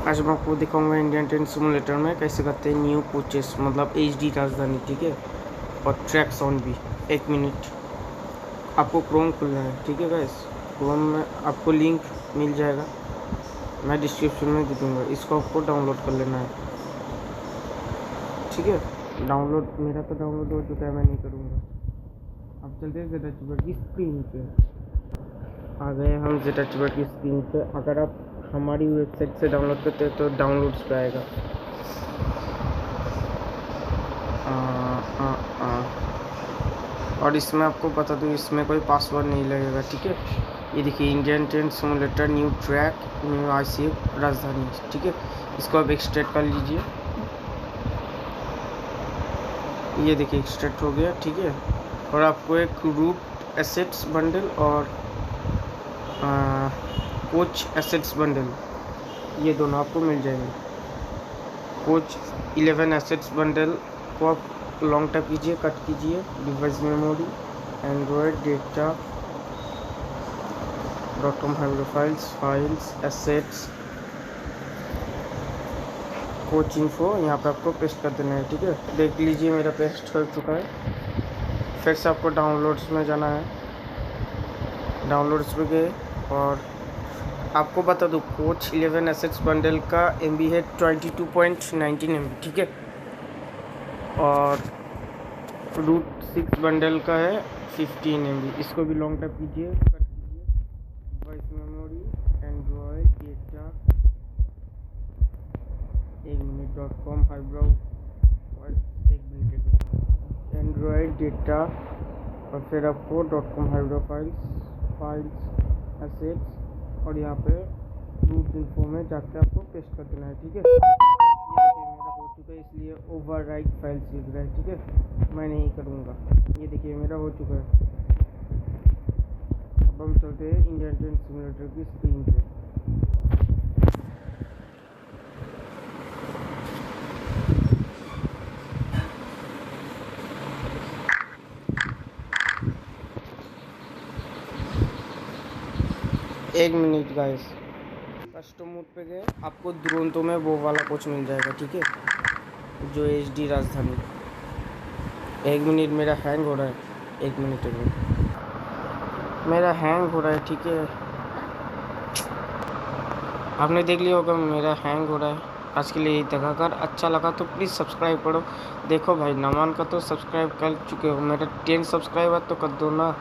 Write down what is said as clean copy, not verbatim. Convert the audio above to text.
आज मैं आपको दिखाऊंगा इंडियन ट्रेन सिमुलेटर में कैसे करते हैं न्यू कोचेस, मतलब HD राजधानी, ठीक है। और ट्रैक साउंड भी। 1 मिनट, आपको क्रोम खुलना है, ठीक है गाइस। क्रोम में आपको लिंक मिल जाएगा, मैं डिस्क्रिप्शन में दे दूँगा। इसको आपको डाउनलोड कर लेना है, ठीक है। डाउनलोड मेरा तो डाउनलोड हो चुका है, मैं नहीं करूँगा। अब चलते हैं जेड अचीवर की स्क्रीन पे। आ गए हम जेड अचीवर की स्क्रीन पे। अगर आप हमारी वेबसाइट से डाउनलोड करते हैं तो डाउनलोड्स पे आएगा। और इसमें आपको बता दूँ, इसमें कोई पासवर्ड नहीं लगेगा, ठीक है। ये देखिए, Indian train simulator new track new ICF राजधानी, ठीक है। इसको आप एक्सट्रैक्ट कर लीजिए। ये देखिए एक्सट्रैक्ट हो गया, ठीक है। और आपको एक रूट एसेट्स बंडल और कोच एसेट्स बंडल, ये दोनों आपको मिल जाएंगे। कोच 11 एसेट्स बंडल को आप लॉन्ग टैप कीजिए, कट कीजिए, device memory, Android data .com files assets coach info, यहाँ पे आपको पेस्ट कर देना है, ठीक है। देख लीजिए मेरा पेस्ट हो चुका है। फिर से आपको डाउनलोड्स में जाना है। डाउनलोड्स पे गए और आपको बता दूँ, कोच 11 एसेट्स बंडल का MB है 22.19 MB, ठीक है। और रूट 6 बंडल का है 15 MB। इसको भी लॉन्ग टैप कीजिए, कट कीजिए, device memory, Android data 1minute.com Android data, और फिर आपको .com फाइल्स एसेट्स, और यहाँ पे रूट इन्फो में जाकर आपको पेस्ट कर देना है, ठीक है। ये देखिए मेरा हो चुका है, इसलिए ओवरराइट फाइल्स लिख रहा है, ठीक है। मैं नहीं करूँगा। ये देखिए मेरा हो चुका है। अब हम चलते हैं इंडियन ट्रेन सिमुलेटर की स्क्रीन पे। एक मिनट गाइस, कस्टम मोड पे गए, आपको दुरंतो में वो वाला कोच मिल जाएगा, ठीक है, जो HD राजधानी। 1 मिनट, मेरा हैंग हो रहा है। 1 मिनट मेरा हैंग हो रहा है, ठीक है। आपने देख लिया होगा मेरा हैंग हो रहा है। आज के लिए यही तक। अगर अच्छा लगा तो प्लीज़ सब्सक्राइब करो। देखो भाई, नमान का तो सब्सक्राइब कर चुके हो, मेरा 10 सब्सक्राइबर तो कर दो ना।